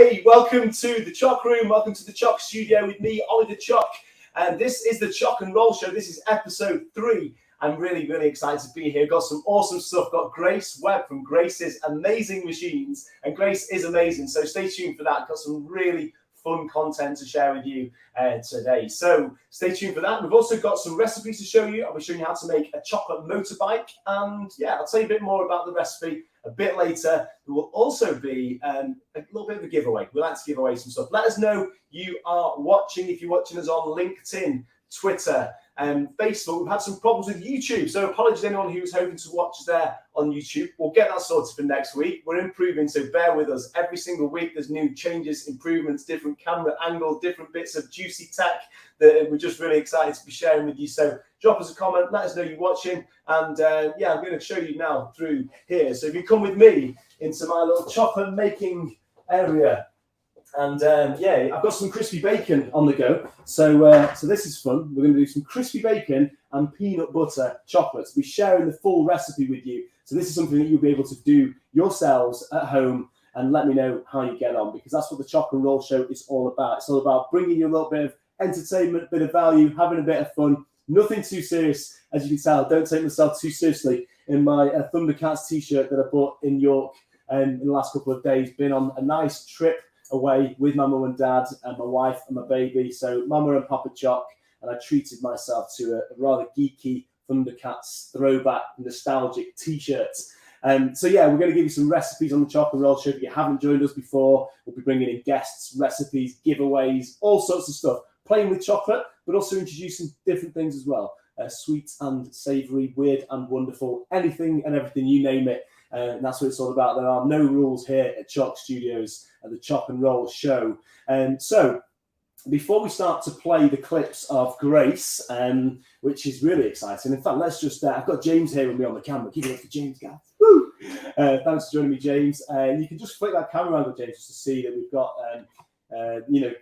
Hey, welcome to the Choc room. Welcome to the Choc studio with me, Ollie the Choc. And this is the Choc and Roll Show. This is episode 3. I'm really excited to be here. Got some awesome stuff. Got Grace Webb from Grace's Amazing Machines. And Grace is amazing, so stay tuned for that. Got some really fun content to share with you today. So stay tuned for that. We've also got some recipes to show you. I'll be showing you how to make a chocolate motorbike. And yeah, I'll tell you a bit more about the recipe a bit later. There will also be a little bit of a giveaway. We like to give away some stuff. Let us know you are watching. If you're watching us on LinkedIn, Twitter, and Facebook. We've had some problems with YouTube, so apologies to anyone who's hoping to watch us there on YouTube. We'll get that sorted for next week. We're improving, so bear with us. Every single week there's new changes, improvements, different camera angles, different bits of juicy tech that we're just really excited to be sharing with you. So drop us a comment, let us know you're watching, and yeah, I'm going to show you now through here. So if you come with me into my little chocolate making area. And yeah, I've got some crispy bacon on the go. So so this is fun. We're going to do some crispy bacon and peanut butter chocolates. We're sharing the full recipe with you. So this is something that you'll be able to do yourselves at home and let me know how you get on, because that's what the Choc and Roll Show is all about. It's all about bringing you a little bit of entertainment, bit of value, having a bit of fun. Nothing too serious, as you can tell. Don't take myself too seriously in my Thundercats t-shirt that I bought in York in the last couple of days. Been on a nice trip away with my mum and dad and my wife and my baby. So Mama and Papa Choc, and I treated myself to a rather geeky Thundercats throwback nostalgic t-shirt. So yeah, we're going to give you some recipes on the Choc and Roll Show. If you haven't joined us before, we'll be bringing in guests, recipes, giveaways, all sorts of stuff. Playing with chocolate, but also introducing different things as well. Sweet and savoury, weird and wonderful, anything and everything, you name it. And that's what it's all about. There are no rules here at Choc Studios at the Choc and Roll Show. So before we start to play the clips of Grace, which is really exciting. In fact, let's just, I've got James here with me on the camera. Give it up for James, guys. Woo! Thanks for joining me, James. You can just flick that camera around, James, just to see that we've got,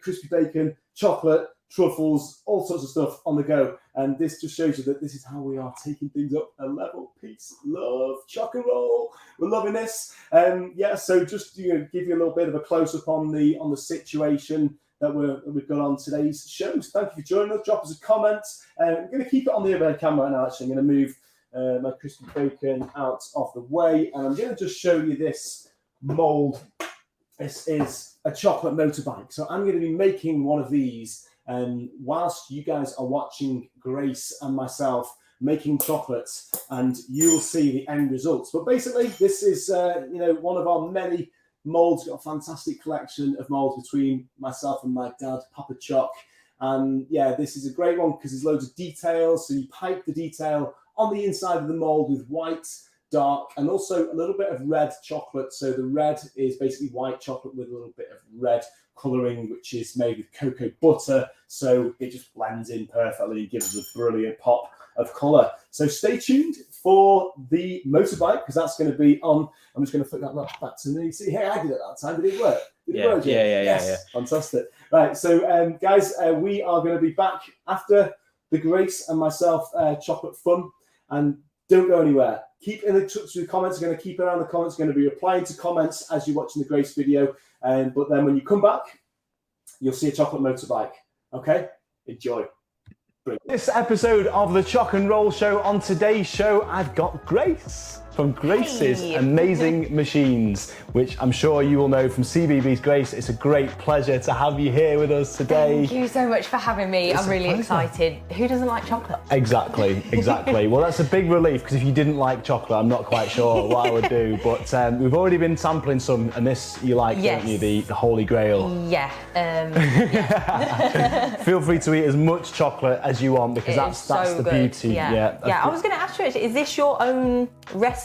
crispy bacon, chocolate, truffles, all sorts of stuff on the go. And this just shows you that this is how we are taking things up a level. Peace, love, Choc and Roll. We're loving this. Yeah, so just give you a little bit of a close-up on the situation that we've got on today's show. So thank you for joining us. Drop us a comment. I'm going to keep it on the overhead camera now, actually. I'm going to move my crispy bacon out of the way. And I'm going to just show you this mold. This is a chocolate motorbike. So I'm going to be making one of these whilst you guys are watching Grace and myself making chocolates, and you'll see the end results. But basically, this is one of our many molds. We've got a fantastic collection of molds between myself and my dad, Papa Choc. And yeah, this is a great one because there's loads of details. So you pipe the detail on the inside of the mold with white, dark, and also a little bit of red chocolate. So the red is basically white chocolate with a little bit of red colouring, which is made with cocoa butter. So it just blends in perfectly and gives us a brilliant pop of colour. So stay tuned for the motorbike, because that's going to be on. I'm just going to flick that back to me. See, hey, I did it that time. Did it work? Did it work, Jim? Yeah. Fantastic. Right, so guys, we are going to be back after the Grace and myself chocolate fun, and don't go anywhere. Keep in touch with the comments. I'm going to keep it around the comments. I'm going to be replying to comments as you're watching the Grace video. But then when you come back, you'll see a chocolate motorbike. Okay? Enjoy. This episode of the Choc and Roll Show. On today's show, I've got Grace from Grace's Amazing Machines, which I'm sure you will know from CBB's Grace. It's a great pleasure to have you here with us today. Thank you so much for having me. I'm really excited. Who doesn't like chocolate? Exactly. Well, that's a big relief, because if you didn't like chocolate, I'm not quite sure what I would do. But we've already been sampling some, and this you like, don't you? The Holy Grail. Yeah. Feel free to eat as much chocolate as you want, because that's the beauty. Yeah. I was going to ask you, is this your own recipe?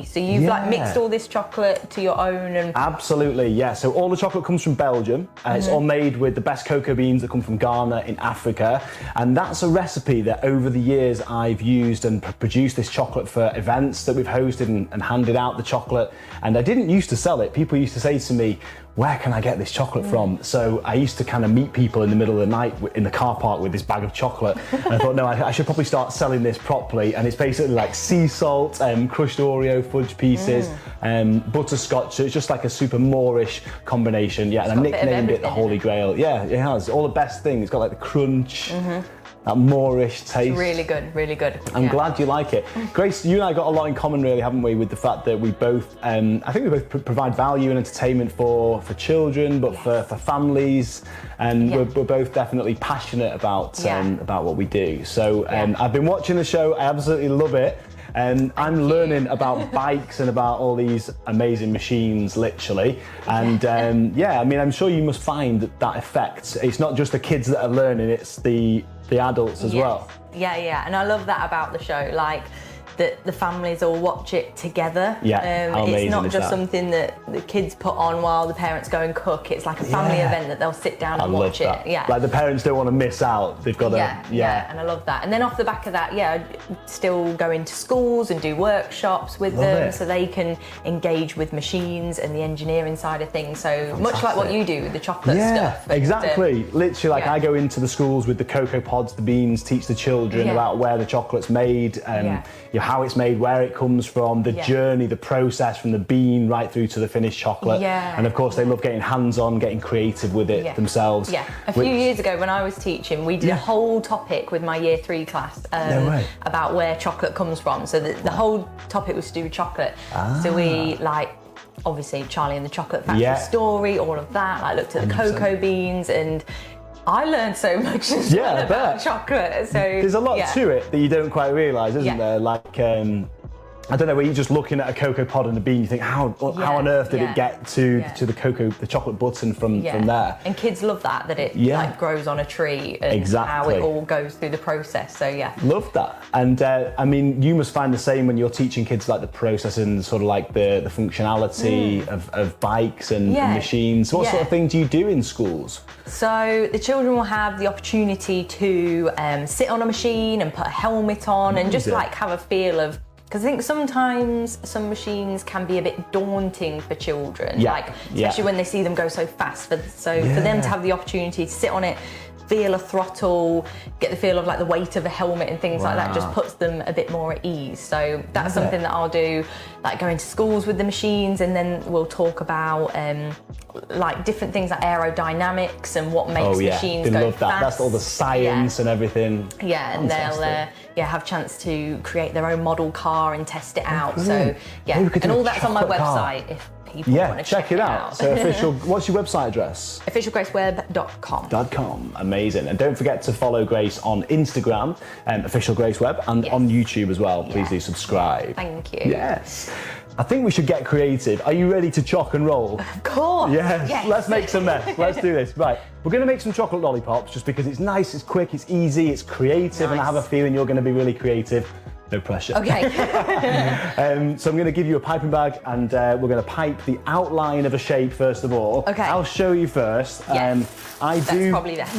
So you've mixed all this chocolate to your own? And absolutely, yeah. So all the chocolate comes from Belgium. It's all made with the best cocoa beans that come from Ghana in Africa. And that's a recipe that over the years I've used and produced this chocolate for events that we've hosted and handed out the chocolate. And I didn't used to sell it. People used to say to me, where can I get this chocolate from? So I used to kind of meet people in the middle of the night in the car park with this bag of chocolate. And I thought, no, I should probably start selling this properly. And it's basically like sea salt, crushed Oreo fudge pieces, butterscotch. So it's just like a super Moorish combination. Yeah, and I nicknamed it the Holy Grail. Yeah, it has all the best things. It's got like the crunch. That Moorish taste. It's really good, really good. I'm glad you like it. Grace, you and I got a lot in common really, haven't we, with the fact that we both, I think we both provide value and entertainment for children, but for families, and we're both definitely passionate about what we do. So I've been watching the show, I absolutely love it. And I'm learning about bikes and about all these amazing machines, literally. And I mean, I'm sure you must find that effect. It's not just the kids that are learning, it's the adults as well. Yeah, and I love that about the show, like that the families all watch it together. How amazing it's not is just that? something that the kids put on while the parents go and cook. It's like a family event that they'll sit down and watch it. Yeah, like the parents don't want to miss out. They've got to. And I love that. And then off the back of that, I still go into schools and do workshops with them so they can engage with machines and the engineering side of things. So much like what you do with the chocolate stuff. Exactly. Literally, like I go into the schools with the cocoa pods, the beans, teach the children about where the chocolate's made, how it's made, where it comes from, the journey, the process from the bean right through to the finished chocolate. And of course, they love getting hands-on, getting creative with it themselves. A few years ago when I was teaching, we did a whole topic with my year 3 class about where chocolate comes from. So the whole topic was to do with chocolate. So we obviously Charlie and the Chocolate Factory story, all of that. I looked at the cocoa beans, and I learned so much as well about chocolate. So there's a lot to it that you don't quite realise, isn't there? Like I don't know, when you're just looking at a cocoa pod and a bean, you think, how on earth did it get to the chocolate button from there? And kids love that it like grows on a tree and how it all goes through the process. So love that. And I mean, you must find the same when you're teaching kids like the process and sort of like the functionality of bikes and machines. What sort of things do you do in schools? So the children will have the opportunity to sit on a machine and put a helmet on and just like have a feel of. Because I think sometimes some machines can be a bit daunting for children, especially when they see them go so fast. For them to have the opportunity to sit on it, feel a throttle, get the feel of like the weight of a helmet and things like that, just puts them a bit more at ease. So that's something that I'll do, like go into schools with the machines, and then we'll talk about like different things like aerodynamics and what makes machines go fast. That's all the science and everything. And they'll have a chance to create their own model car and test it out. So and all that's on my website if people want to check it out. So what's your website address? officialgraceweb.com. Amazing. And don't forget to follow Grace on Instagram, Official Grace Web, and on YouTube as well. Please do subscribe. Thank you. Yes. I think we should get creative. Are you ready to choc and roll? Of course. Yes. Let's make some mess. Let's do this. Right. We're going to make some chocolate lollipops just because it's nice, it's quick, it's easy, it's creative, and I have a feeling you're going to be really creative. No pressure. Okay. So I'm going to give you a piping bag, and we're going to pipe the outline of a shape first of all. Okay. I'll show you first. That's probably best.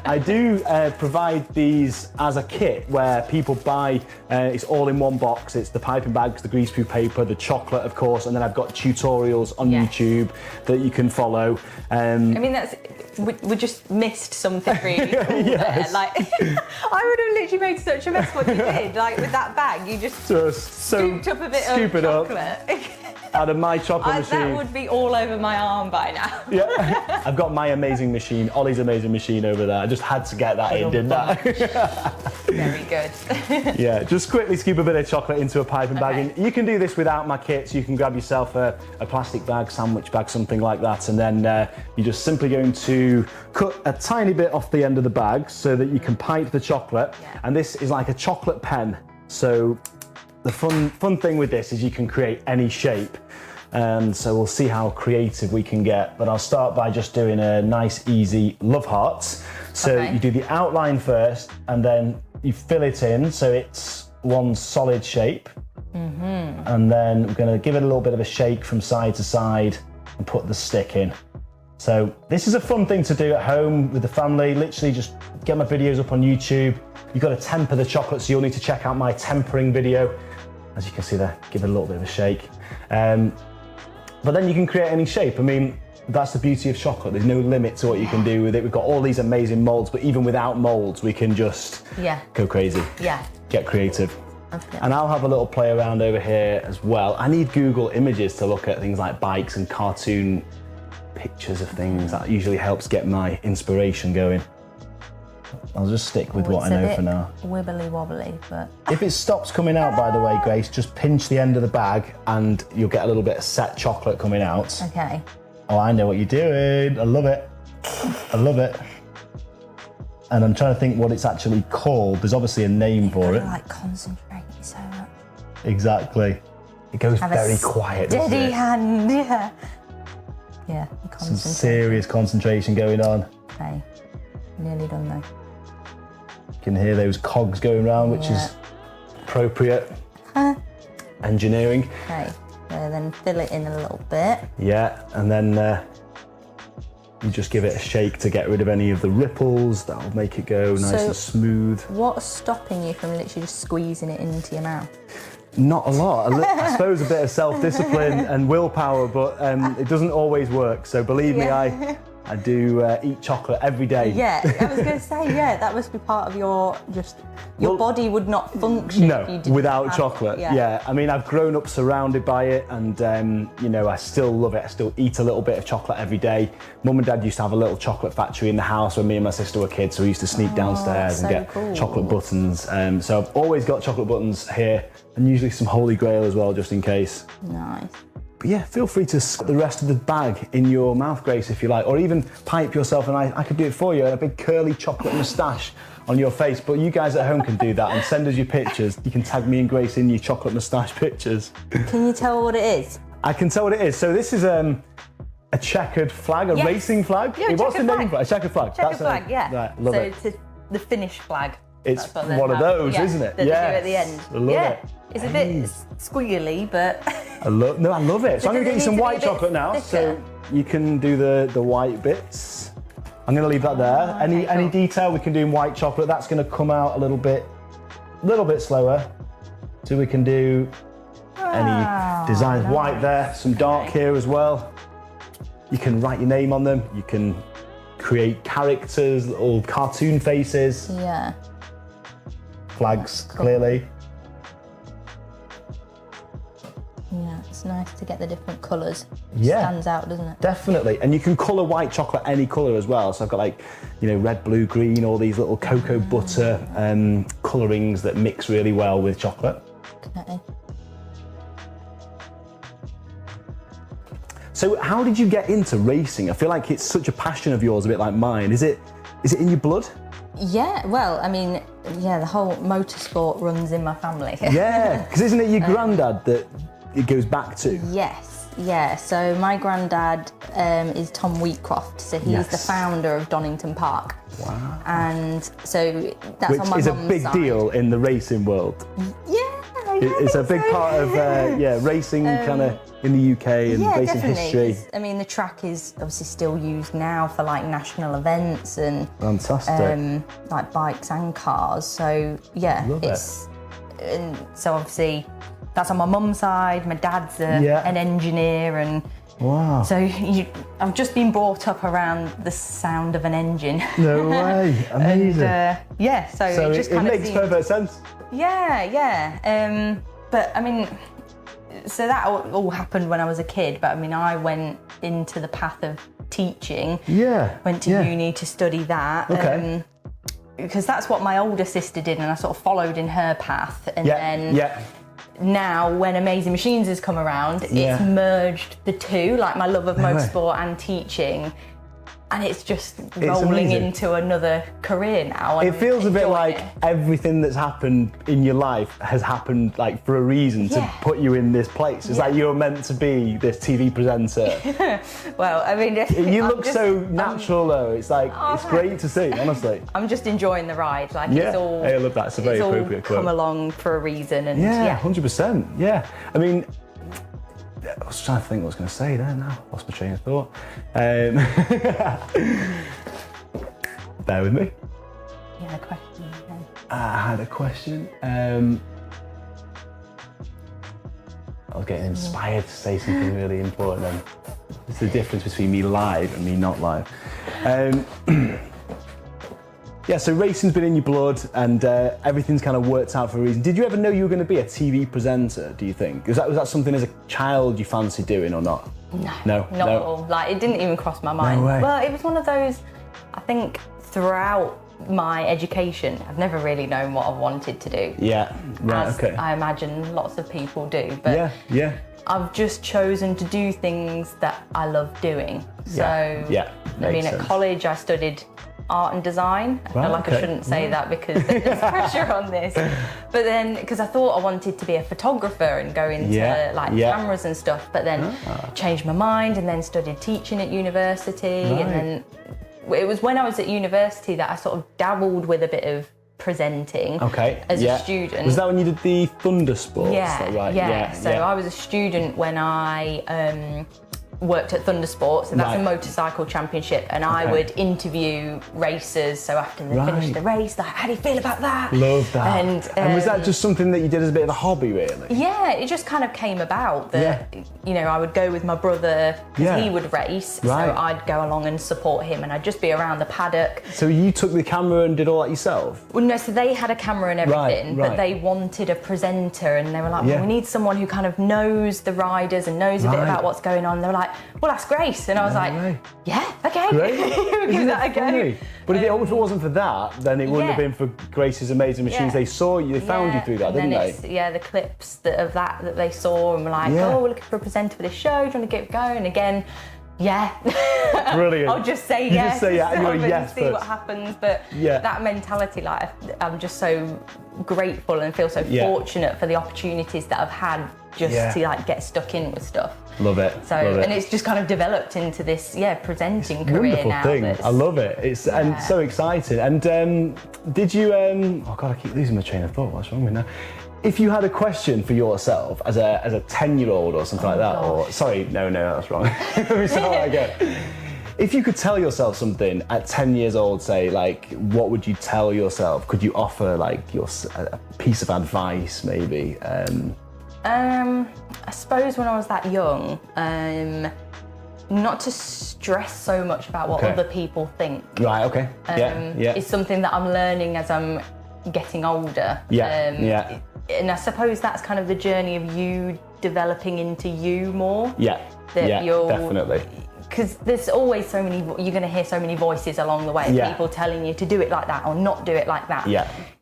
I do provide these as a kit where people buy. It's all in one box. It's the piping bags, the greaseproof paper, the chocolate, of course, and then I've got tutorials on YouTube that you can follow. I mean, we just missed something really cool there. Like, I would have literally made such a mess what you did. Like with that bag, you just scooped up a bit of chocolate. Out of my chocolate machine. That would be all over my arm by now. I've got my amazing machine, Ollie's amazing machine over there. I just had to get that in, didn't I? Very good. Just quickly scoop a bit of chocolate into a piping bag. And you can do this without my kit, so you can grab yourself a plastic bag, sandwich bag, something like that, and then you're just simply going to cut a tiny bit off the end of the bag so that you can pipe the chocolate. And this is like a chocolate pen. So the fun thing with this is you can create any shape, and so we'll see how creative we can get. But I'll start by just doing a nice easy love hearts. So you do the outline first, and then you fill it in so it's one solid shape. And then we're going to give it a little bit of a shake from side to side and put the stick in. So this is a fun thing to do at home with the family. Literally just get my videos up on YouTube. You've got to temper the chocolate, so you'll need to check out my tempering video. As you can see there, give it a little bit of a shake. But then you can create any shape. I mean, that's the beauty of chocolate. There's no limit to what you can do with it. We've got all these amazing molds, but even without molds, we can just go crazy. Yeah. Get creative. Okay. And I'll have a little play around over here as well. I need Google Images to look at things like bikes and cartoon pictures of things. That usually helps get my inspiration going. I'll just stick with what I know for now. Wibbly wobbly, but if it stops coming out, by the way, Grace, just pinch the end of the bag and you'll get a little bit of set chocolate coming out. Okay. Oh, I know what you're doing. I love it. I love it. And I'm trying to think what it's actually called. There's obviously a name for it. Like concentrate so much. Exactly. It goes very quiet. Steady hand, yeah. Yeah, some serious concentration going on. Okay, nearly done though. You can hear those cogs going around, which is appropriate engineering. Okay, so then fill it in a little bit. Yeah, and then you just give it a shake to get rid of any of the ripples. That'll make it go nice and smooth. What's stopping you from literally just squeezing it into your mouth? Not a lot. I suppose a bit of self-discipline and willpower, but it doesn't always work. So believe me, I do eat chocolate every day. Yeah, I was going to say, that must be part of your body would not function if you didn't without have chocolate. It. Yeah. I mean, I've grown up surrounded by it, and you know, I still love it. I still eat a little bit of chocolate every day. Mum and Dad used to have a little chocolate factory in the house when me and my sister were kids, so we used to sneak downstairs and get chocolate buttons. So I've always got chocolate buttons here, and usually some Holy Grail as well, just in case. Nice. But yeah, feel free to stick the rest of the bag in your mouth, Grace, if you like, or even pipe yourself, and I could do it for you, a big curly chocolate moustache on your face. But you guys at home can do that and send us your pictures. You can tag me and Grace in your chocolate moustache pictures. Can you tell what it is? I can tell what it is. So this is a checkered flag, a racing flag. Yeah, What's the name for it? A checkered flag. Checkered flag, yeah. Right, love it. So it's the Finnish flag. It's one of those, isn't it? That they do at the end. I love it. It's a bit squealy, but I love it. So I'm going to get you some white chocolate now, thicker? so you can do the white bits. I'm going to leave that there. Any detail we can do in white chocolate, that's going to come out a little bit slower. So we can do any designs. Nice. White there, some dark here as well. You can write your name on them. You can create characters, little cartoon faces. Yeah. Flags, clearly. Yeah, it's nice to get the different colours. Yeah. Stands out, doesn't it? Definitely. And you can colour white chocolate any colour as well. So I've got like, you know, red, blue, green, all these little cocoa butter colourings that mix really well with chocolate. Okay. So how did you get into racing? I feel like it's such a passion of yours, a bit like mine. Is it in your blood? Yeah, well, I mean, the whole motorsport runs in my family. Yeah, because isn't it your granddad that it goes back to? Yes, yeah. So my granddad is Tom Wheatcroft, so he's the founder of Donington Park. Wow. And so that's on my Which is a mum's big side. deal in the racing world. Yeah, It's a big part of racing kind of in the UK and racing history. I mean, the track is obviously still used now for like national events and fantastic, like bikes and cars. So yeah, and so obviously that's on my mum's side. My dad's an engineer, and wow. So I've just been brought up around the sound of an engine. No way, amazing. And, so it just kind of makes perfect sense. Yeah. But I mean, so that all happened when I was a kid. But I mean, I went into the path of teaching. Yeah. Went to uni to study that. Okay. Because that's what my older sister did, and I sort of followed in her path. And then now, when Amazing Machines has come around, it's merged the two, like my love of motorsport and teaching. And it's just rolling into another career now. It feels a bit like everything that's happened in your life has happened like for a reason to put you in this place. It's like you're meant to be this TV presenter. Well, I mean, you look so natural though. It's like it's great to see, honestly. I'm just enjoying the ride. Like it's all. I love that. It's a very appropriate quote. Come along for a reason, and 100%. Yeah, I mean. I was trying to think what I was going to say there now. Lost my train of thought. Bear with me. You had a question. I had a question. I was getting inspired to say something really important, and it's the difference between me live and me not live. Yeah, so racing's been in your blood, and everything's kind of worked out for a reason. Did you ever know you were going to be a TV presenter, do you think? Was that something as a child you fancied doing or not? No, not at all. Like, it didn't even cross my mind. No way. Well, it was one of those, I think, throughout my education, I've never really known what I wanted to do. Yeah, right, as okay. I imagine lots of people do. But yeah. I've just chosen to do things that I love doing. So, yeah, I mean, makes at sense. college I studied art and design. I feel like I shouldn't say that because there's pressure on this. But then, because I thought I wanted to be a photographer and go into cameras and stuff, but then changed my mind and then studied teaching at university. And then it was when I was at university that I sort of dabbled with a bit of presenting as a student. Was that when you did the Thunder Sports? So I was a student when I worked at Thunder Sports, and that's a motorcycle championship, and I would interview racers. So after they finished the race, like, how do you feel about that? Love that. And was that just something that you did as a bit of a hobby, really? Yeah, it just kind of came about that, you know, I would go with my brother because he would race, so I'd go along and support him, and I'd just be around the paddock. So you took the camera and did all that yourself? Well, no, so they had a camera and everything, but they wanted a presenter, and they were like, well, we need someone who kind of knows the riders and knows a bit about what's going on. They were like, well, ask Grace. And I was like, yeah, okay. Great. We'll give that a go. But if it wasn't for that, then it wouldn't have been for Grace's Amazing Machines. They saw you, they found you through that, didn't they? The clips of that they saw and were like, oh, we're looking for a presenter for this show. Do you want to get it going? Again, Brilliant. I'll just say you yes. Just say you're a yes see what happens. But that mentality, like, I'm just so grateful and feel so fortunate for the opportunities that I've had just to like get stuck in with stuff. Love it. So and it's just kind of developed into this presenting career wonderful now. Thing. I love it. It's and so exciting. And did you? Oh God, I keep losing my train of thought. What's wrong with me now? If you had a question for yourself as a 10-year-old or something like that, or sorry, no, that's wrong. Let me start that again. If you could tell yourself something at 10 years old, say, like, what would you tell yourself? Could you offer like a piece of advice, maybe? I suppose when I was that young, not to stress so much about what other people think. Right. Okay. It's something that I'm learning as I'm getting older. And I suppose that's kind of the journey of you developing into you more. Definitely. Because there's always so many, you're going to hear so many voices along the way, people telling you to do it like that or not do it like that.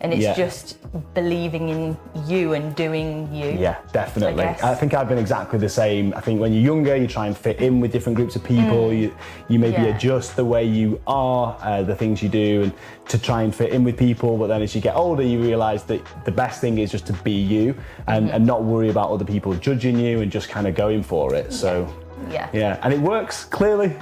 And it's just believing in you and doing you. Yeah, definitely. I think I've been exactly the same. I think when you're younger, you try and fit in with different groups of people. You maybe adjust the way you are, the things you do, and to try and fit in with people. But then as you get older, you realise that the best thing is just to be you and not worry about other people judging you and just kind of going for it. So. Yeah, and it works clearly.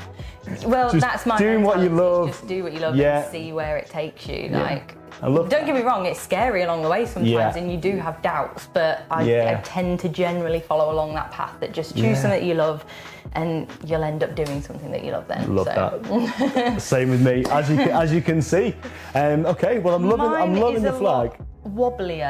Well, just that's my doing what you love. Just do what you love and see where it takes you. Like, I love. Don't get me wrong; it's scary along the way sometimes, and you do have doubts. But I tend to generally follow along that path. That just choose something that you love, and you'll end up doing something that you love. Then love that. Same with me, as you can see. Okay, well, I'm loving the flag. Wobblier.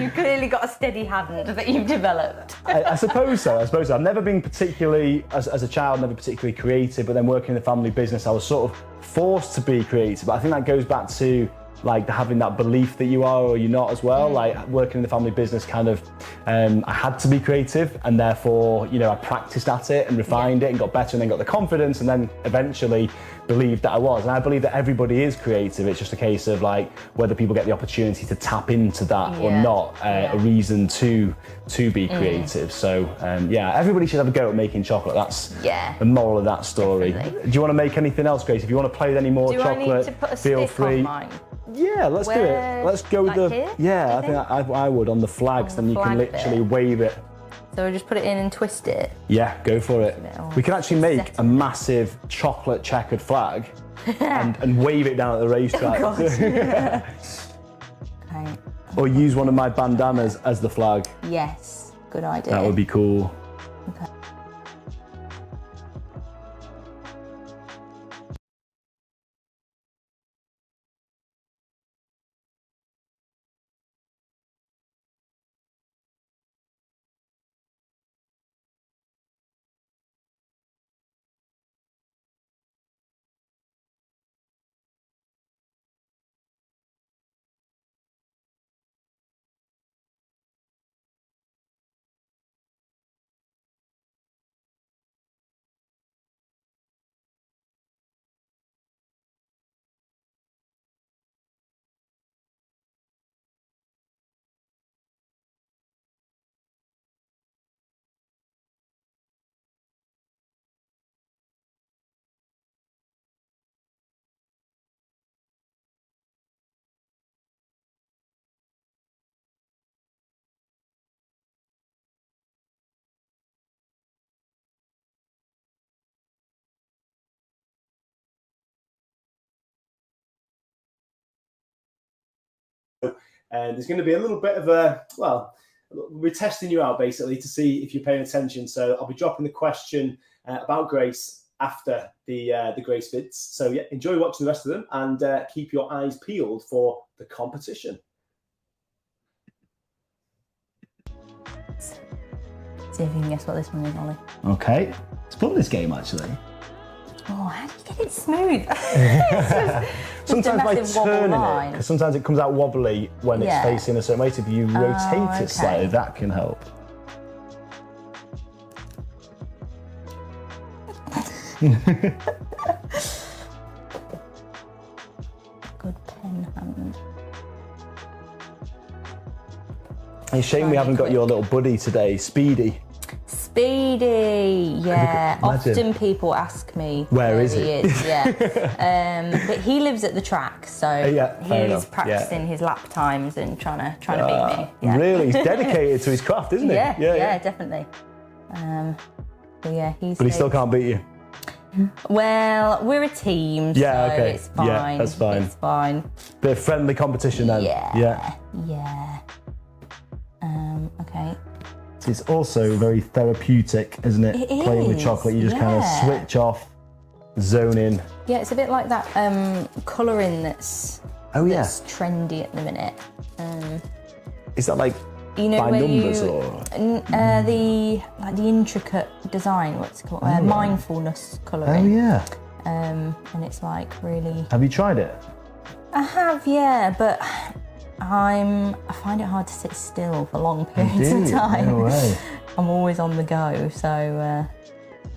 You've clearly got a steady hand that you've developed. I suppose so. I've never been particularly, as a child, never particularly creative, but then working in the family business, I was sort of forced to be creative. But I think that goes back to like having that belief that you are or you're not as well. Like working in the family business kind of, I had to be creative, and therefore, you know, I practiced at it and refined it and got better and then got the confidence and then eventually believed that I was. And I believe that everybody is creative. It's just a case of like whether people get the opportunity to tap into that or not, a reason to be creative. So everybody should have a go at making chocolate. That's the moral of that story. Definitely. Do you want to make anything else, Grace? If you want to play with any more chocolate, I need to put a feel stick free. on mine? Yeah, let's do it. Let's go with here, I think I would on the flags, then you can literally wave it. So we just put it in and twist it. Yeah, go for it. We can actually make a massive chocolate checkered flag and wave it down at the racetrack. Okay. Or use one of my bandanas as the flag. Yes, good idea. That would be cool. Okay. And there's going to be a little bit of we're testing you out basically to see if you're paying attention. So I'll be dropping the question about Grace after the Grace bits. So yeah, enjoy watching the rest of them and keep your eyes peeled for the competition. See if you can guess what this one is, Ollie. Okay. It's fun, this game, actually. Oh, how do you get it smooth? It's sometimes by massive wobble turning it, line. because sometimes it comes out wobbly when it's facing a certain way. So if you rotate it slightly, that can help. Good pen hand. It's a shame we haven't got your little buddy today, Speedy. Speedy, yeah. Imagine. Often people ask me where is he is. Yeah. But he lives at the track, so he's practicing his lap times and trying to beat me. Yeah. Really, he's dedicated to his craft, isn't he? Yeah, definitely. But yeah, he still can't beat you. Well, we're a team, so it's fine. Yeah, that's fine. It's fine. Bit of friendly competition then. Yeah. Okay. It's also very therapeutic, isn't it? It Playing with is, chocolate, you just kind of switch off, zone in. Yeah, it's a bit like that colouring that's trendy at the minute. Is that like by numbers or the intricate design? What's it called? Mindfulness colouring. Oh yeah. And it's like really. Have you tried it? I have, yeah, but I find it hard to sit still for long periods of time. No way. I'm always on the go, so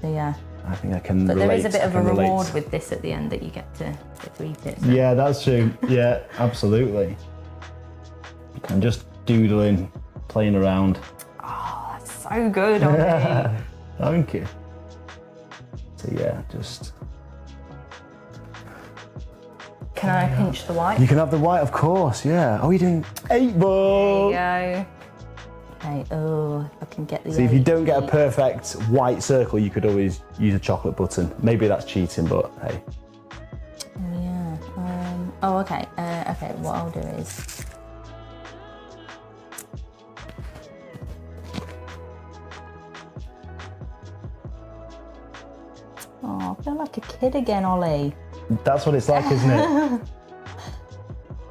yeah. I think I can But relate. there is a bit of a reward with this at the end that you get to eat it. So. Yeah, that's true. Yeah, absolutely. I'm just doodling, playing around. Oh, that's so good, Ollie. Thank you. So yeah, just... Can I pinch the white? You can have the white, of course, yeah. Oh, you're doing 8 ball. There you go. Okay, if I can get the See, if you don't get a perfect white circle, you could always use a chocolate button. Maybe that's cheating, but hey. Yeah. Okay. Okay, what I'll do is... Oh, I feel like a kid again, Ollie. That's what it's like, isn't it?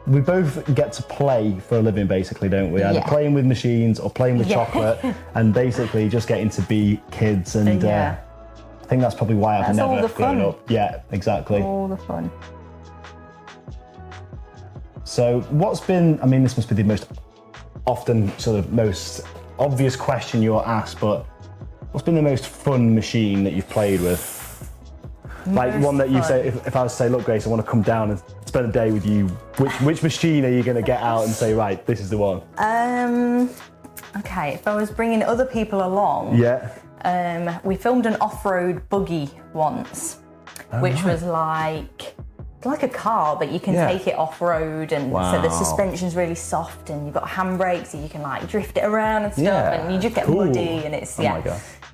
We both get to play for a living, basically, don't we? Either playing with machines or playing with chocolate, and basically just getting to be kids. And I think that's probably why I've never grown up. Yeah, exactly. All the fun. So what's been, I mean, this must be the most often most obvious question you're asked, but what's been the most fun machine that you've played with? Like one that you say, if I was to say, look, Grace, I want to come down and spend a day with you, which machine are you going to get out and say, right, this is the one? Okay, if I was bringing other people along, we filmed an off-road buggy once, which was like a car, but you can take it off-road, and so the suspension's really soft, and you've got handbrakes, so you can like drift it around and stuff, and you just get muddy, and it's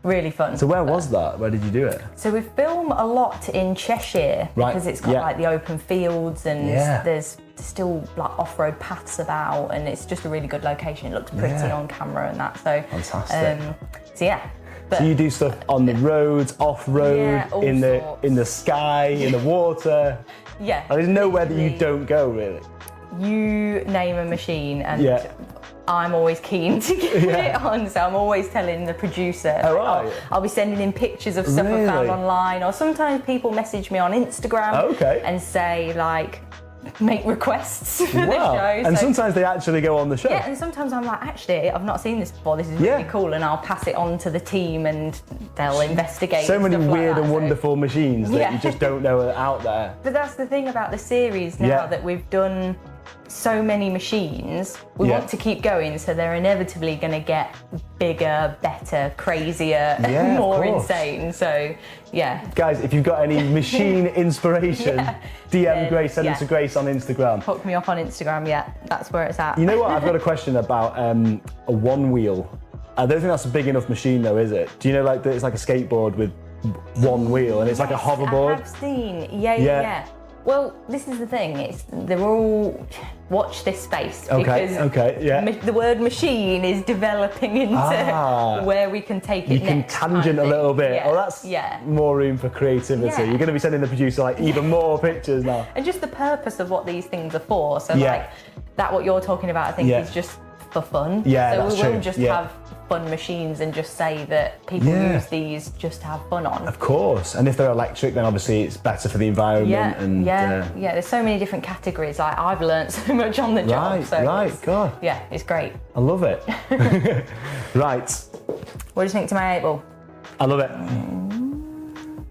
really fun. So where was that? Where did you do it? So we film a lot in Cheshire because it's got like the open fields, and there's still like off-road paths about, and it's just a really good location. It looks pretty on camera and that. So fantastic. So you do stuff on the roads, off-road, in the sky, in the water. Yeah. There's nowhere that you don't go, really. You name a machine, and I'm always keen to get it on, so I'm always telling the producer. I'll be sending in pictures of stuff I found online, or sometimes people message me on Instagram and say like, make requests for the show. And sometimes they actually go on the show. Yeah, and sometimes I'm like, actually, I've not seen this before, this is really cool, and I'll pass it on to the team and they'll investigate. So many weird and wonderful machines that you just don't know are out there. But that's the thing about the series now, that we've done so many machines, we want to keep going, so they're inevitably going to get bigger, better, crazier, more insane. So guys, if you've got any machine inspiration, DM Grace, send them to Grace on Instagram. Hook me up on Instagram, that's where it's at. You know what, I've got a question about a one wheel. I don't think that's a big enough machine though, is it? Do you know, like it's like a skateboard with one wheel, and it's like a hoverboard? I have seen, yeah. Well, this is the thing. They're all watch this space because the word machine is developing into where we can take it. You can tangent a little bit. Yeah. Oh, that's more room for creativity. Yeah. You're going to be sending the producer like even more pictures now. And just the purpose of what these things are for. So like that, what you're talking about, I think is just for fun. Yeah, so that's we will true. just have fun machines and just say that people use these just to have fun on. Of course, and if they're electric, then obviously it's better for the environment. There's so many different categories. I've learned so much on the job. God. Yeah, it's great. I love it. Right. What do you think to my 8 ball? I love it.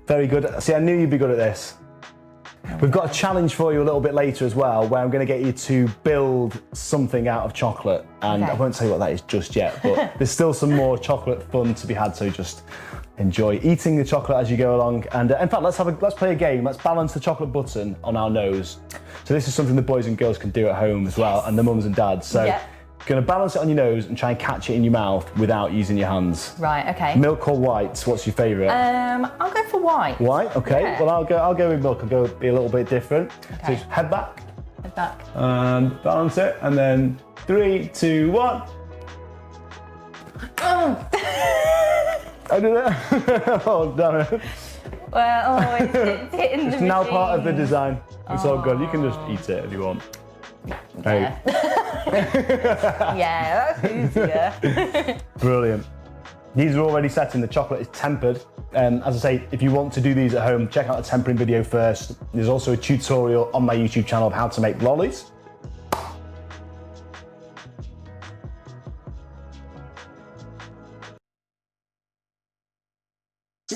Very good. See, I knew you'd be good at this. We've got a challenge for you a little bit later as well, where I'm going to get you to build something out of chocolate, and I won't tell you what that is just yet, but there's still some more chocolate fun to be had, so just enjoy eating the chocolate as you go along. And in fact, let's play a game. Let's balance the chocolate button on our nose. So this is something the boys and girls can do at home as well, and the mums and dads. So going to balance it on your nose and try and catch it in your mouth without using your hands. Right, okay. Milk or white? What's your favourite? I'll go for white. White, okay. Yeah. Well, I'll go with milk. I'll go be a little bit different. Okay. So just head back. Head back. And balance it, and then 3, 2, 1. I did it. Oh, damn it. Well, it's hitting the It's now part of the design. It's all good. You can just eat it if you want. Yeah, that's easier. Brilliant. These are already set in. The chocolate is tempered. As I say, if you want to do these at home, check out the tempering video first. There's also a tutorial on my YouTube channel of how to make lollies.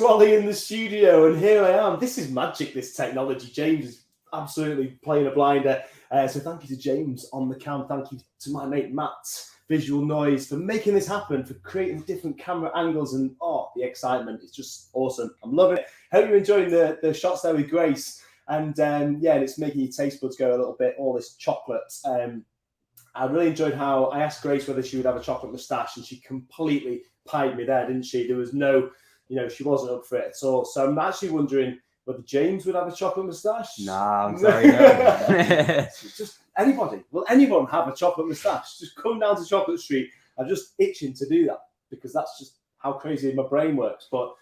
Ollie in the studio, and here I am. This is magic, this technology. James is absolutely playing a blinder. So thank you to James on the cam. Thank you to my mate Matt, Visual Noise, for making this happen, for creating different camera angles, and the excitement. It's just awesome. I'm loving it. Hope you're enjoying the shots there with Grace. And and it's making your taste buds go a little bit, all this chocolate. I really enjoyed how I asked Grace whether she would have a chocolate moustache, and she completely pied me there, didn't she? There was no, she wasn't up for it at all. So I'm actually wondering whether James would have a chocolate moustache. Nah, I'm sorry. No. Just anybody. Will anyone have a chocolate moustache? Just come down to Chocolate Street. I'm just itching to do that because that's just how crazy my brain works. But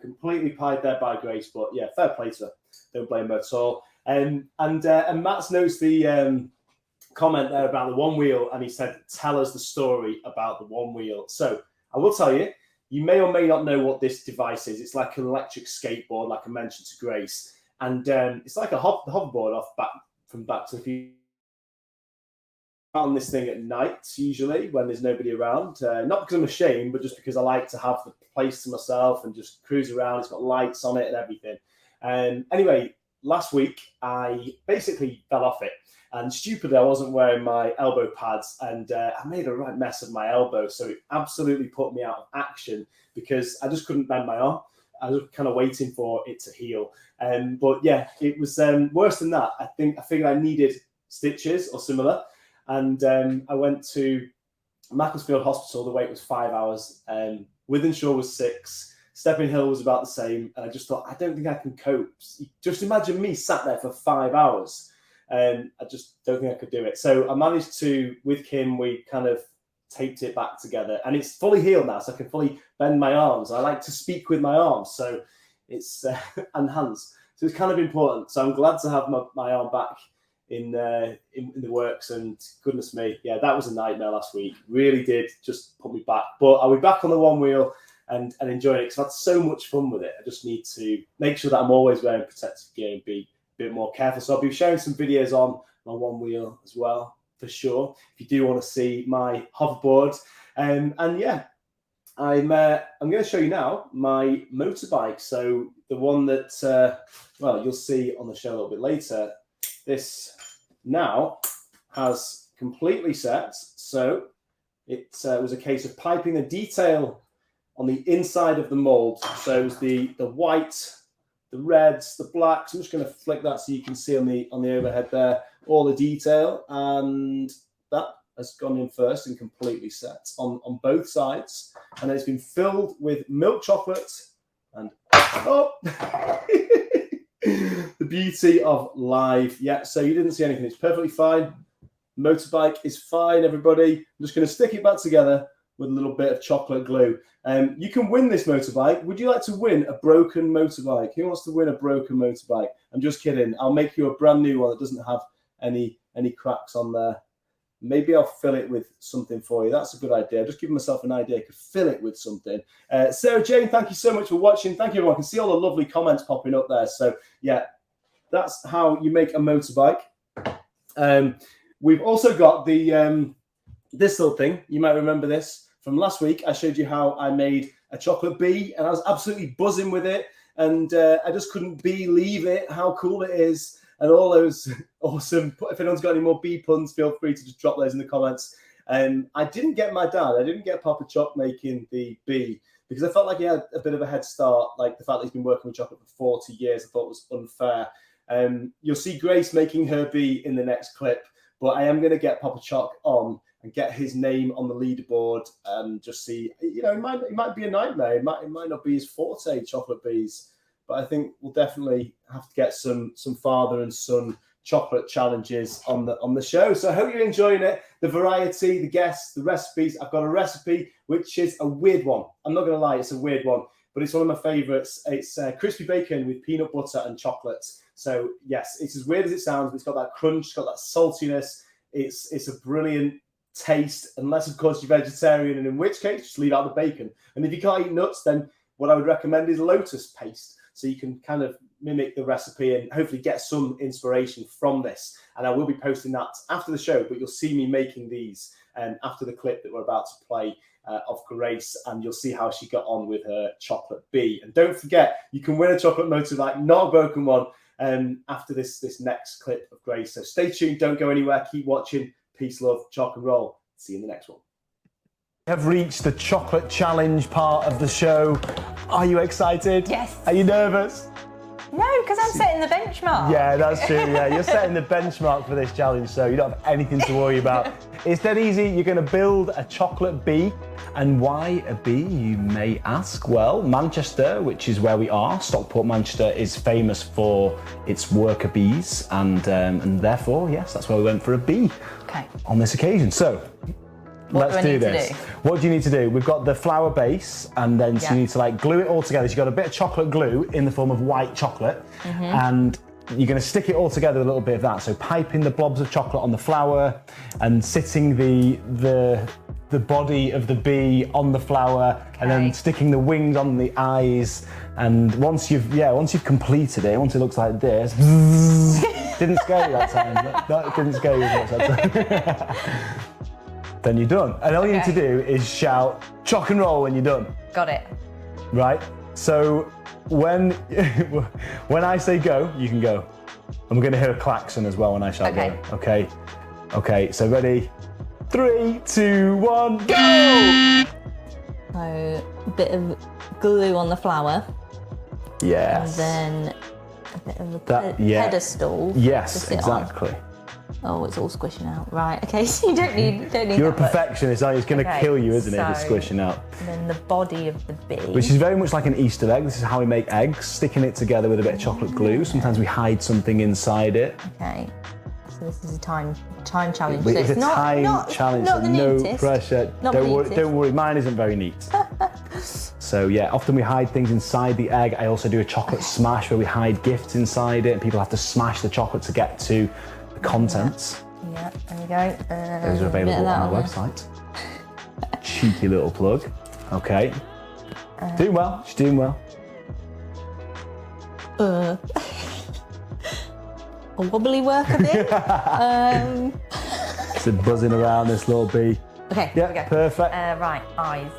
completely pied there by Grace. But fair play to her. Don't blame her at all. And Matt's noticed the comment there about the one wheel, and he said, "Tell us the story about the one wheel." So I will tell you. You may or may not know what this device is. It's like an electric skateboard, like I mentioned to Grace. And it's like a hoverboard from back to the future. On this thing at night, usually, when there's nobody around. Not because I'm ashamed, but just because I like to have the place to myself and just cruise around. It's got lights on it and everything. Anyway, last week, I basically fell off it. And stupidly, I wasn't wearing my elbow pads, and I made a right mess of my elbow. So it absolutely put me out of action because I just couldn't bend my arm. I was kind of waiting for it to heal. But it was worse than that. I figured I needed stitches or similar. And I went to Macclesfield Hospital. The wait was 5 hours. Wythenshawe was 6. Stepping Hill was about the same. And I just thought, I don't think I can cope. Just imagine me sat there for 5 hours. I just don't think I could do it. So I managed to, with Kim, we kind of taped it back together, and it's fully healed now, so I can fully bend my arms. I like to speak with my arms, so it's and hands. So it's kind of important. So I'm glad to have my arm back in the works. And goodness me, that was a nightmare last week. Really did just put me back. But I'll be back on the one wheel and enjoying it because I've had so much fun with it. I just need to make sure that I'm always wearing protective gear and be bit more careful. So I'll be sharing some videos on my one wheel as well, for sure, if you do want to see my hoverboard. I'm going to show you now my motorbike. So the one that you'll see on the show a little bit later. This now has completely set. So it was a case of piping a detail on the inside of the mold. So it was the white, the reds, the blacks. I'm just going to flick that so you can see on the overhead there all the detail, and that has gone in first and completely set on both sides, and it's been filled with milk chocolate and The beauty of live. Yeah, so you didn't see anything. It's perfectly fine. Motorbike is fine, everybody. I'm just going to stick it back together with a little bit of chocolate glue. You can win this motorbike. Would you like to win a broken motorbike? Who wants to win a broken motorbike? I'm just kidding. I'll make you a brand new one that doesn't have any cracks on there. Maybe I'll fill it with something for you. That's a good idea. Just giving myself an idea. I could fill it with something. Sarah Jane, thank you so much for watching. Thank you, everyone. I can see all the lovely comments popping up there. So, yeah, that's how you make a motorbike. We've also got the this little thing. You might remember this from last week. I showed you how I made a chocolate bee, and I was absolutely buzzing with it. And I just couldn't believe it, how cool it is. And all those awesome, if anyone's got any more bee puns, feel free to just drop those in the comments. I didn't get my dad, I didn't get Papa Choc making the bee because I felt like he had a bit of a head start, like the fact that he's been working with chocolate for 40 years, I thought was unfair. You'll see Grace making her bee in the next clip, but I am going to get Papa Choc on and get his name on the leaderboard and just see, you know, it might be a nightmare. It might not be his forte, chocolate bees. But I think we'll definitely have to get some father and son chocolate challenges on the show. So I hope you're enjoying it. The variety, the guests, the recipes. I've got a recipe which is a weird one. I'm not going to lie, it's a weird one, but it's one of my favorites. It's crispy bacon with peanut butter and chocolate. So yes, it's as weird as it sounds, but it's got that crunch, it's got that saltiness. It's a brilliant taste, unless of course you're vegetarian, and in which case just leave out the bacon. And if you can't eat nuts, then what I would recommend is lotus paste. So you can kind of mimic the recipe and hopefully get some inspiration from this. And I will be posting that after the show, but you'll see me making these after the clip that we're about to play of Grace, and you'll see how she got on with her chocolate bee. And don't forget, you can win a chocolate motorbike, not a broken one, after this next clip of Grace. So stay tuned, don't go anywhere, keep watching. Peace, love, choc and roll. See you in the next one. We have reached the chocolate challenge part of the show. Are you excited? Yes. Are you nervous? No, because I'm setting the benchmark. Yeah, that's true. Yeah, you're setting the benchmark for this challenge, so you don't have anything to worry about. It's dead easy. You're going to build a chocolate bee. And why a bee, you may ask? Well, Manchester, which is where we are, Stockport, Manchester, is famous for its worker bees, and therefore, yes, that's why we went for a bee on this occasion. So, let's do this. What do you need to do? We've got the flour base, and then so you need to like glue it all together. So you've got a bit of chocolate glue in the form of white chocolate, and you're going to stick it all together with a little bit of that. So piping the blobs of chocolate on the flour, and sitting the body of the bee on the flour, and then sticking the wings on the eyes. And once you've completed it, once it looks like this, didn't scare you that time. That didn't scare you that time. Then you're done. And all you need to do is shout choc and roll when you're done. Got it. Right? So when I say go, you can go. And we're going to hear a klaxon as well when I shout go. Okay. Okay, so ready? 3, 2, 1, go! So a bit of glue on the flour. Yes. And then a bit of a pedestal. Yes, exactly. Oh, it's all squishing out. Right, okay, so you don't need You're a that much. perfectionist, aren't you? It's going to kill you, isn't it, if it's squishing out. And then the body of the bee. Which is very much like an Easter egg. This is how we make eggs, sticking it together with a bit of chocolate glue. Sometimes we hide something inside it. Okay, so this is a time challenge. But it's a time challenge, so no neatest. pressure. Don't worry, mine isn't very neat. So yeah, often we hide things inside the egg. I also do a chocolate smash where we hide gifts inside it, and people have to smash the chocolate to get to the contents. Yeah, there you go. Those are available on our website. Cheeky little plug. Okay. Doing well. She's doing well. A wobbly work a bit. It's buzzing around this little bee. Okay. Yeah, here we go. perfect. Right, eyes.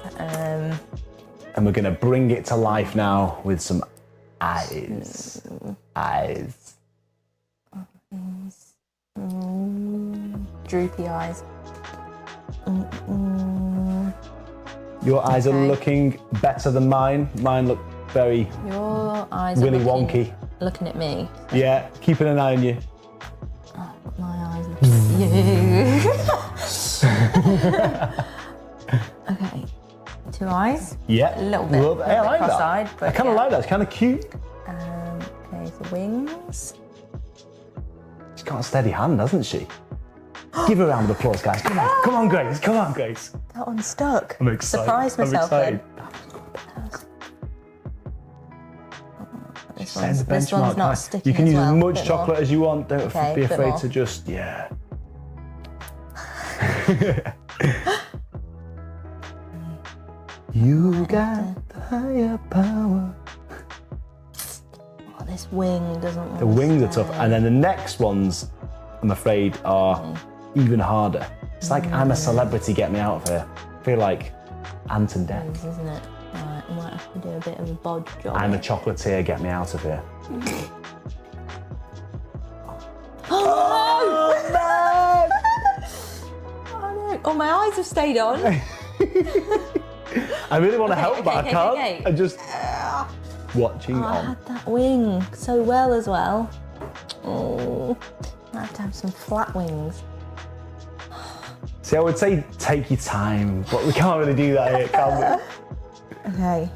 And we're going to bring it to life now with some eyes. Eyes. Droopy eyes. Your eyes are looking better than mine. Mine look very Your eyes Willy are Wonky. Looking at me. Yeah, keeping an eye on you. Oh, my eyes are looking at you. Okay. 2 eyes. Yeah. A little bit. I like cross-eyed, that. but I kind of like that. It's kind of cute. Okay, so wings. She's got a steady hand, hasn't she? Give her a round of applause, guys. Come on, come on, Grace. Come on, Grace. That one's stuck. I'm excited. Surprised myself I'm excited. then. This one's not sticking. You can as use well. as much Bit chocolate more. as you want. Don't Okay, be bit afraid more. to just, yeah. You got the higher power. Oh, this wing doesn't want The wings are tough. And then the next ones, I'm afraid, are even harder. It's like I'm a celebrity, get me out of here. I feel like Ant and Dec. Isn't it? Right, I might have to do a bit of a bod job. I'm a chocolatier, get me out of here. Oh no! Oh, my eyes have stayed on. I really want to help, but I okay, can't. okay. I'm just watching Oh, I on. had that wing so well as well. Oh, I have to have some flat wings. See, I would say take your time, but we can't really do that here, can we? Okay.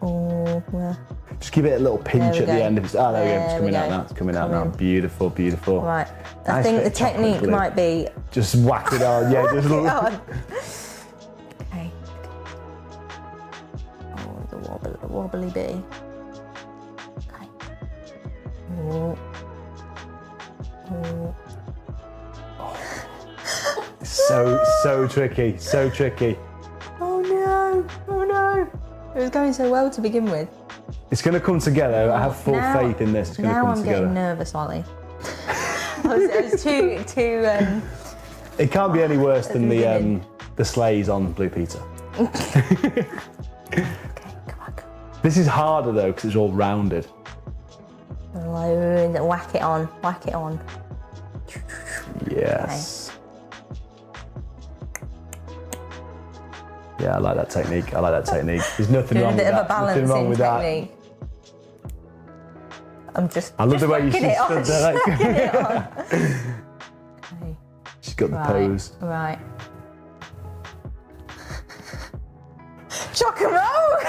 Oh, well. Just give it a little pinch There we at the go. end. It's coming There out we now. go. It's coming out now. Coming. Beautiful, beautiful. Right. I Nice think bit the of chocolate technique glue. might be. Just whack it on. Yeah, just look. on. Okay. Oh, the wobbly bee. Okay. Oh. Oh. So tricky, so tricky. Oh no! Oh no! It was going so well to begin with. It's going to come together. I have full Now- faith in this. It's going to Now come I'm together. getting nervous, Ollie. I was too. It can't be any worse than beginning. the sleighs on Blue Peter. Okay, come on. This is harder though because it's all rounded. Load, whack it on, whack it on. Yes. Yeah, I like that technique. I like that technique. There's nothing Doing wrong a with bit that. of a Nothing wrong balancing with that. technique. I'm just. I love the way you whacking it on, stood there. just whacking it on. Like, Okay, she's got the right, pose. right. Choc and roll.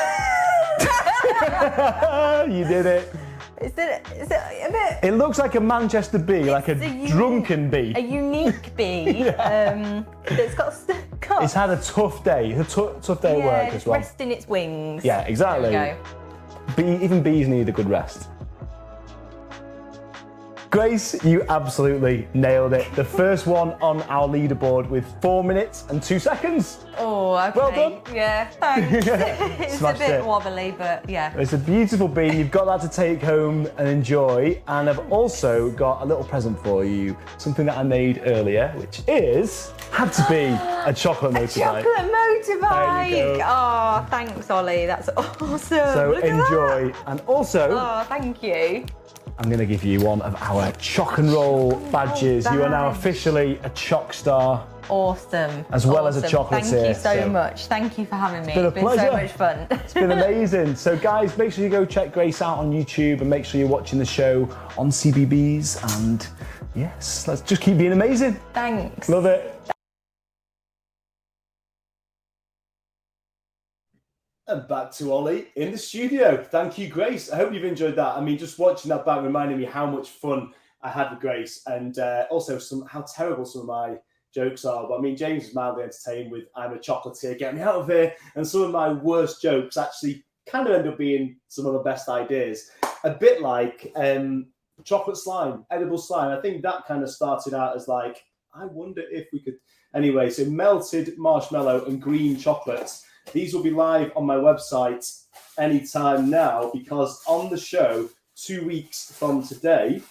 You did it. Is it a bit? It looks like a Manchester bee, like a It's drunken bee. A unique bee. That's got. It's had a tough day. It's a tough day at work as just well. resting its wings. Yeah, exactly. There we go. Even bees need a good rest. Grace, you absolutely nailed it. The first one on our leaderboard with 4 minutes and 2 seconds. Oh, okay. Well done. Yeah, thanks. It's Smashed a bit it. wobbly, but yeah. It's a beautiful bee. You've got that to take home and enjoy. And I've also got a little present for you, something that I made earlier, which had to be a chocolate motorbike. Chocolate motorbike. There you go. Oh, thanks, Ollie. That's awesome. So Look at enjoy. that. And also, Oh, thank you. I'm going to give you one of our Choc and Roll badges. You are now badge. officially a Choc star. Awesome. As well as a Awesome. chocolatier, Thank you so so- much. Thank you for having me. been a It's been pleasure. so much fun. It's been amazing. So guys, make sure you go check Grace out on YouTube and make sure you're watching the show on CBBS. And yes, let's just keep being amazing. Thanks. Love it. And back to Ollie in the studio. Thank you, Grace. I hope you've enjoyed that. I mean, just watching that back reminded me how much fun I had with Grace, and also how terrible some of my jokes are. But I mean, James was mildly entertained with "I'm a chocolatier, get me out of here," and some of my worst jokes actually kind of end up being some of the best ideas. A bit like chocolate slime, edible slime. I think that kind of started out as like, I wonder if we could. Anyway, so melted marshmallow and green chocolates. These will be live on my website anytime now, because on the show 2 weeks from today,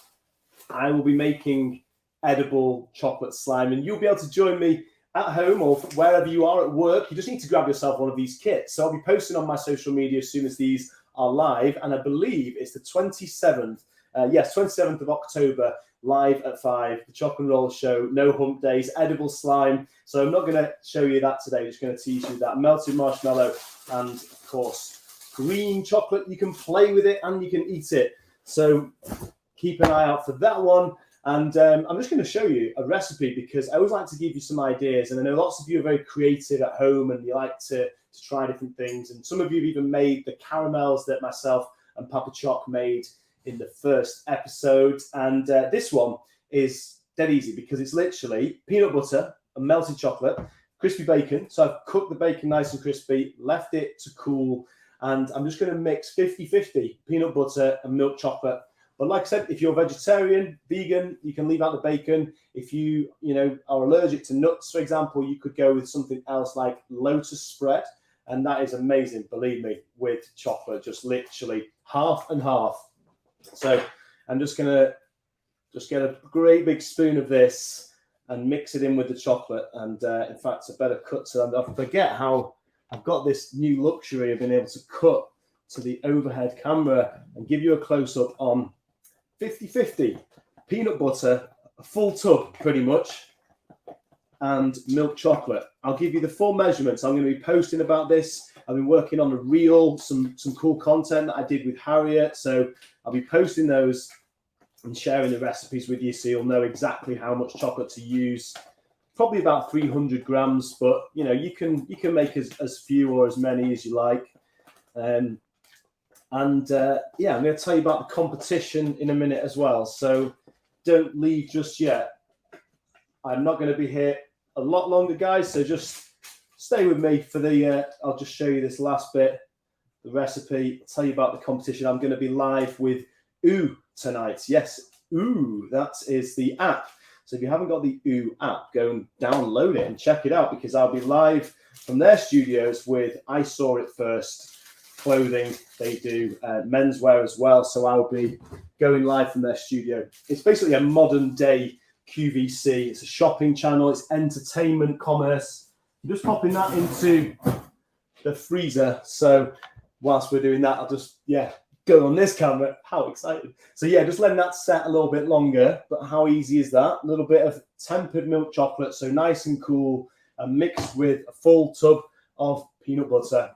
I will be making edible chocolate slime, and you'll be able to join me at home or wherever you are at work. You just need to grab yourself one of these kits. So I'll be posting on my social media as soon as these are live, and I believe it's the 27th. 27th of October, live at 5, the Choc and Roll show, no hump days, edible slime. So I'm not going to show you that today, just going to tease you that. Melted marshmallow and, of course, green chocolate. You can play with it and you can eat it. So keep an eye out for that one. And I'm just going to show you a recipe, because I always like to give you some ideas. And I know lots of you are very creative at home and you like to try different things. And some of you have even made the caramels that myself and Papa Choc made in the first episode. And this one is dead easy because it's literally peanut butter and melted chocolate, crispy bacon. So I've cooked the bacon nice and crispy, left it to cool, and I'm just going to mix 50-50 peanut butter and milk chocolate. But like I said, if you're vegetarian, vegan, you can leave out the bacon. If you are allergic to nuts, for example, you could go with something else like lotus spread, and that is amazing, believe me, with chocolate, just literally half and half. So I'm just gonna get a great big spoon of this and mix it in with the chocolate. And in fact, I better cut to them. I forget how I've got this new luxury of being able to cut to the overhead camera and give you a close-up on 50-50 peanut butter, a full tub pretty much, and milk chocolate. I'll give you the full measurements. I'm going to be posting about this. I've been working on a reel, some cool content that I did with Harriet. So I'll be posting those and sharing the recipes with you so you'll know exactly how much chocolate to use. Probably about 300 grams, but you can make as few or as many as you like. Yeah, I'm going to tell you about the competition in a minute as well. So don't leave just yet. I'm not going to be here a lot longer, guys. So just stay with me for the, I'll just show you this last bit, the recipe, I'll tell you about the competition. I'm going to be live with OO tonight. Yes, OO, that is the app. So if you haven't got the OO app, go and download it and check it out because I'll be live from their studios with I Saw It First clothing. They do menswear as well. So I'll be going live from their studio. It's basically a modern day QVC. It's a shopping channel. It's entertainment commerce. I'm just popping that into the freezer. So whilst we're doing that, I'll just, go on this camera. How excited. So just letting that set a little bit longer. But how easy is that? A little bit of tempered milk chocolate. So nice and cool and mixed with a full tub of peanut butter.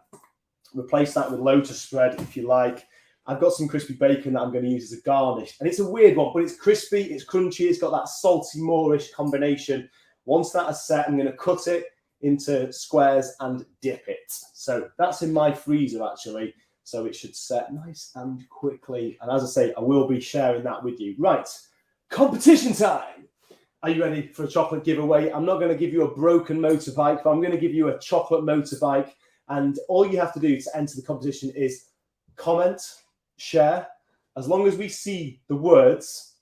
Replace that with lotus spread if you like. I've got some crispy bacon that I'm going to use as a garnish. And it's a weird one, but it's crispy, it's crunchy, it's got that salty Moorish combination. Once that is set, I'm going to cut it into squares and dip it. So that's in my freezer actually. So it should set nice and quickly. And as I say, I will be sharing that with you. Right, competition time. Are you ready for a chocolate giveaway? I'm not going to give you a broken motorbike, but I'm going to give you a chocolate motorbike. And all you have to do to enter the competition is comment, share, as long as we see the words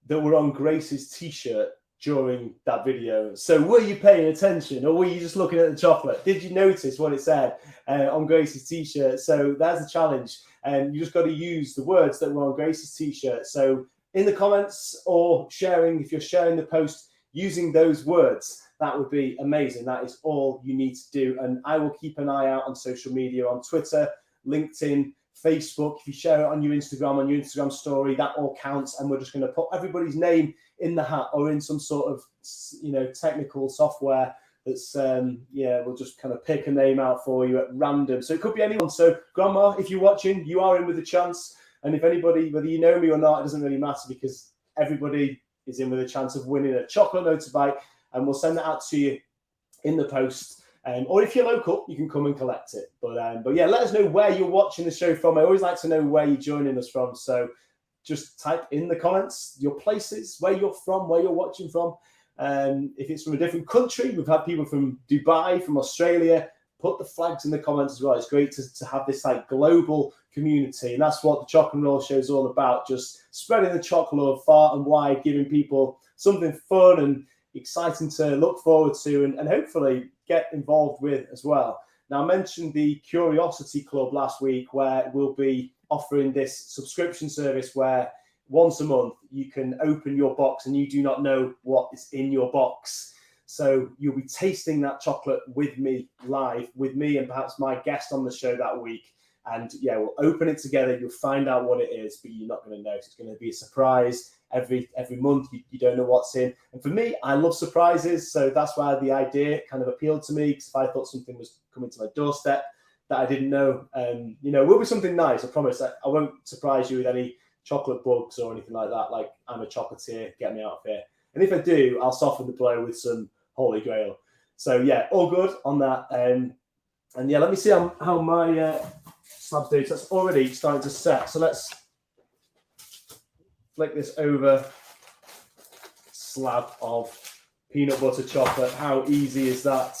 that were on Grace's t-shirt during that video. So were you paying attention or were you just looking at the chocolate? Did you notice what it said on Grace's t-shirt? So that's the challenge. And you just got to use the words that were on Grace's t-shirt. So in the comments or sharing, if you're sharing the post using those words, that would be amazing. That is all you need to do. And I will keep an eye out on social media, on Twitter, LinkedIn, Facebook. If you share it on your Instagram story, that all counts. And we're just going to put everybody's name in the hat or in some sort of, technical software that's, we'll just kind of pick a name out for you at random. So it could be anyone. So Grandma, if you're watching, you are in with a chance. And if anybody, whether you know me or not, it doesn't really matter because everybody is in with a chance of winning a chocolate motorbike. And we'll send that out to you in the post. Or if you're local, you can come and collect it. But let us know where you're watching the show from. I always like to know where you're joining us from. So just type in the comments your places, where you're from, where you're watching from. If it's from a different country, we've had people from Dubai, from Australia. Put the flags in the comments as well. It's great to have this global community. And that's what the Choc and Roll show is all about. Just spreading the choc love far and wide, giving people something fun and exciting to look forward to and hopefully get involved with as well. Now, I mentioned the Curiosity Club last week where we'll be offering this subscription service where once a month you can open your box and you do not know what is in your box. So you'll be tasting that chocolate with me live, with me and perhaps my guest on the show that week. And we'll open it together. You'll find out what it is, but you're not going to know. It's going to be a surprise. Every month, you don't know what's in. And for me, I love surprises. So that's why the idea kind of appealed to me, because if I thought something was coming to my doorstep that I didn't know, it will be something nice. I promise. I won't surprise you with any chocolate bugs or anything like that. Like, I'm a chocolatier, get me out of here. And if I do, I'll soften the blow with some Holy Grail. So all good on that. And let me see how my slabs do. So that's already starting to set. So let's flick this over. Slab of peanut butter chocolate. How easy is that?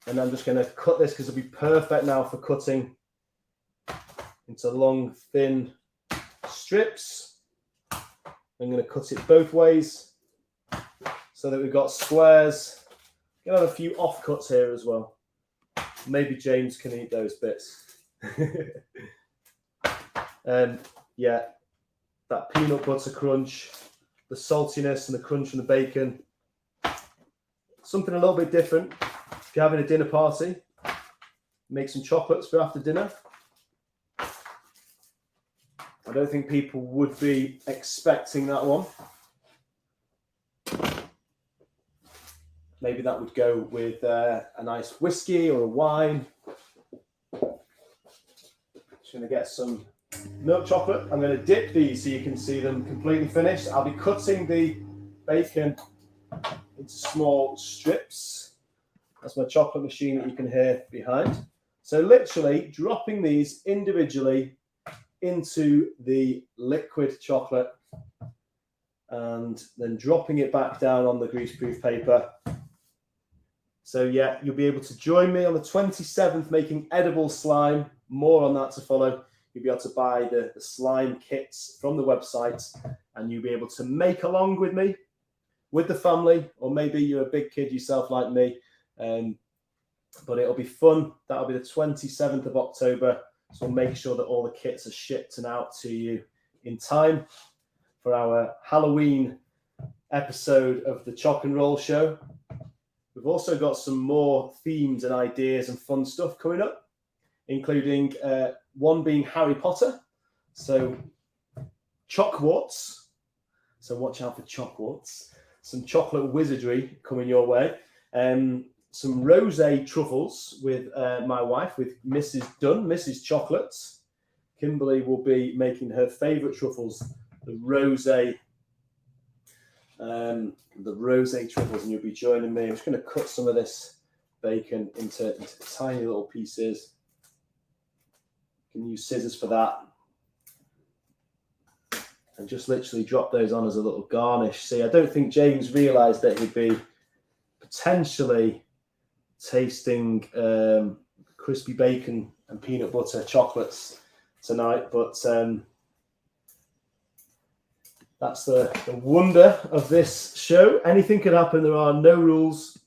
And I'm just going to cut this because it'll be perfect now for cutting into long, thin strips. I'm going to cut it both ways so that we've got squares. We're going to have a few offcuts here as well. Maybe James can eat those bits. Yeah, that peanut butter crunch, the saltiness and the crunch from the bacon. Something a little bit different. If you're having a dinner party, make some chocolates for after dinner. I don't think people would be expecting that one. Maybe that would go with a nice whiskey or a wine. Just going to get some milk chocolate. I'm going to dip these so you can see them completely finished. I'll be cutting the bacon into small strips. That's my chocolate machine that you can hear behind. So literally dropping these individually into the liquid chocolate and then dropping it back down on the greaseproof paper. So yeah, you'll be able to join me on the 27th making edible slime. More on that to follow. You'll be able to buy the slime kits from the website and you'll be able to make along with me, with the family, or maybe you're a big kid yourself like me. But it'll be fun. That'll be the 27th of October. So we'll make sure that all the kits are shipped and out to you in time for our Halloween episode of the Choc and Roll Show. We've also got some more themes and ideas and fun stuff coming up, including one being Harry Potter. So Chocwarts. So watch out for Chocwarts. Some chocolate wizardry coming your way. Some rosé truffles with my wife, with Mrs. Dunn, Mrs. Chocolates. Kimberly will be making her favourite truffles, the rosé truffles, and you'll be joining me. I'm just going to cut some of this bacon into tiny little pieces. You can use scissors for that. And just literally drop those on as a little garnish. See, I don't think James realised that he'd be potentially tasting crispy bacon and peanut butter chocolates tonight, but that's the wonder of this show. Anything could happen. There are no rules.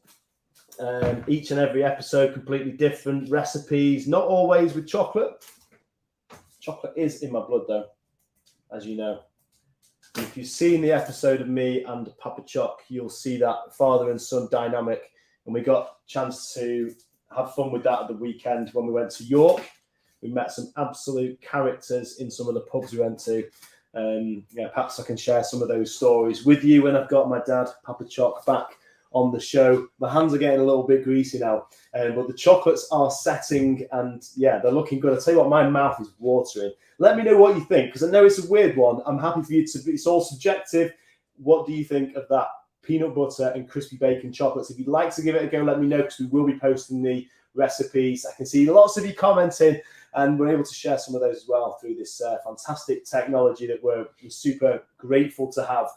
Each and every episode completely different recipes, not always with chocolate. Chocolate is in my blood though, as you know. And if you've seen the episode of me and Papa Choc, you'll see that father and son dynamic. And we got a chance to have fun with that at the weekend when we went to York. We met some absolute characters in some of the pubs we went to. Yeah, perhaps I can share some of those stories with you when I've got my dad, Papa Choc, back on the show. My hands are getting a little bit greasy now, but the chocolates are setting and yeah, they're looking good. I'll tell you what, my mouth is watering. Let me know what you think, because I know it's a weird one. I'm happy for you to, it's all subjective. What do you think of that peanut butter and crispy bacon chocolates? If you'd like to give it a go, let me know, because we will be posting the recipes. I can see lots of you commenting, and we're able to share some of those as well through this fantastic technology that we're super grateful to have.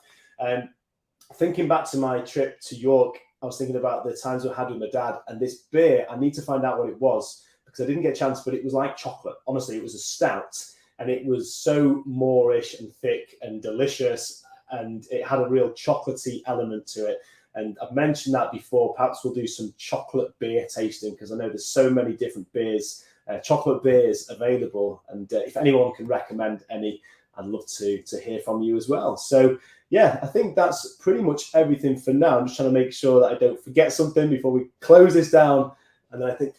Thinking back to my trip to York, I was thinking about the times I had with my dad, and this beer, I need to find out what it was because I didn't get a chance, but it was like chocolate. Honestly, it was a stout, and it was so moreish and thick and delicious, and it had a real chocolatey element to it. And I've mentioned that before. Perhaps we'll do some chocolate beer tasting, because I know there's so many different beers, chocolate beers available. And if anyone can recommend any, I'd love to hear from you as well. So yeah, I think that's pretty much everything for now. I'm just trying to make sure that I don't forget something before we close this down. And then I think,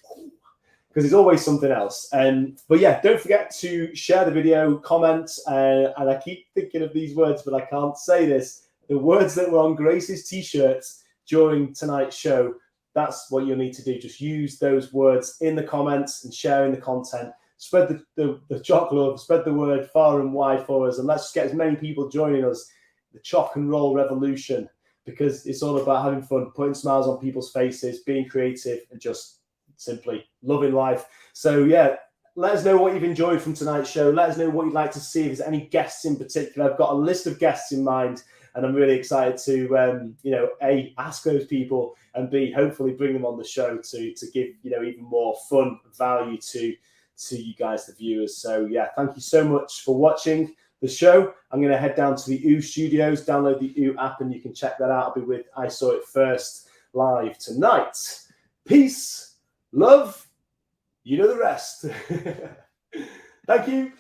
because there's always something else. But yeah, don't forget to share the video, comment, and I keep thinking of these words, but I can't say this. The words that were on Grace's t-shirts during tonight's show, that's what you'll need to do. Just use those words in the comments and sharing the content. Spread the Choc love, spread the word far and wide for us, and let's just get as many people joining us. The Choc and Roll revolution, because it's all about having fun, putting smiles on people's faces, being creative, and just simply loving life. So yeah, let us know what you've enjoyed from tonight's show. Let us know what you'd like to see. If there's any guests in particular, I've got a list of guests in mind, and I'm really excited to, A, ask those people, and B, hopefully bring them on the show to give, even more fun value to you guys, the viewers. So yeah, thank you so much for watching the show. I'm going to head down to the OO Studios, download the OO app, and you can check that out. I'll be with I Saw It First live tonight. Peace, love, you know the rest. Thank you.